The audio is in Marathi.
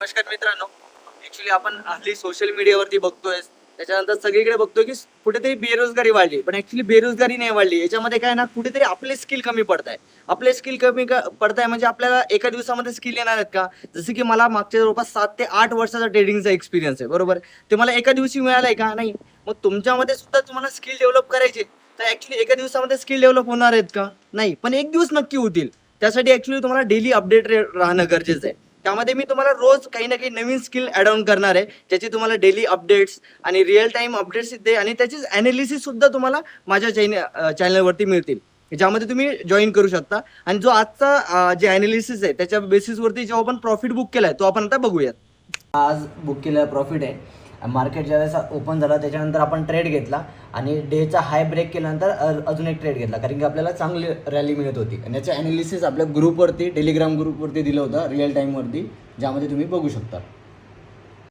नमस्कार मित्रांनो. ऍक्च्युली आपण हल्ली सोशल मीडियावरती बघतोय, त्याच्यानंतर सगळीकडे बघतोय की कुठेतरी बेरोजगारी वाढली, पण ऍक्च्युली बेरोजगारी नाही वाढली. याच्यामध्ये काय ना, कुठेतरी आपले स्किल कमी पडताय. आपले स्किल कमी पडताय म्हणजे आपल्याला एका दिवसामध्ये स्किल येणार आहेत का? जसं की मला मागच्या जवळपास 7 ते 8 वर्षाचा ट्रेडिंगचा एक्सपिरियन्स आहे, बरोबर. ते मला एका दिवशी मिळालंय का? नाही. मग तुमच्यामध्ये सुद्धा तुम्हाला स्किल डेव्हलप करायचे, तर ऍक्च्युली एका दिवसामध्ये स्किल डेव्हलप होणार आहेत का? नाही, पण एक दिवस नक्की होतील. त्यासाठी ऍक्च्युली तुम्हाला डेली अपडेट राहणं गरजेचं आहे. त्यामध्ये मी तुम्हाला रोज काही ना काही नवीन स्किल ॲड ऑन करणार आहे, ज्याची तुम्हाला डेली अपडेट्स आणि रिअल टाईम अपडेट्स येते आणि त्याची ॲनालिसिस सुद्धा तुम्हाला माझ्या चॅनलवरती मिळतील, ज्यामध्ये तुम्ही जॉईन करू शकता. आणि जो आजचा जे ॲनालिसिस आहे त्याच्या बेसिसवरती जो आपण प्रॉफिट बुक केलाय तो आपण आता बघूयात. आज बुक केलेला प्रॉफिट आहे. मार्केट ज्यावेळेस ओपन झाला त्याच्यानंतर आपण ट्रेड घेतला आणि डेचा हाय ब्रेक केल्यानंतर अजून एक ट्रेड घेतला, कारण की आपल्याला चांगली रॅली मिळत होती. आणि याचं ॲनालिसिस आपल्या ग्रुपवरती, टेलिग्राम ग्रुपवरती दिलं होतं रिअल टाईमवरती, ज्यामध्ये तुम्ही बघू शकता.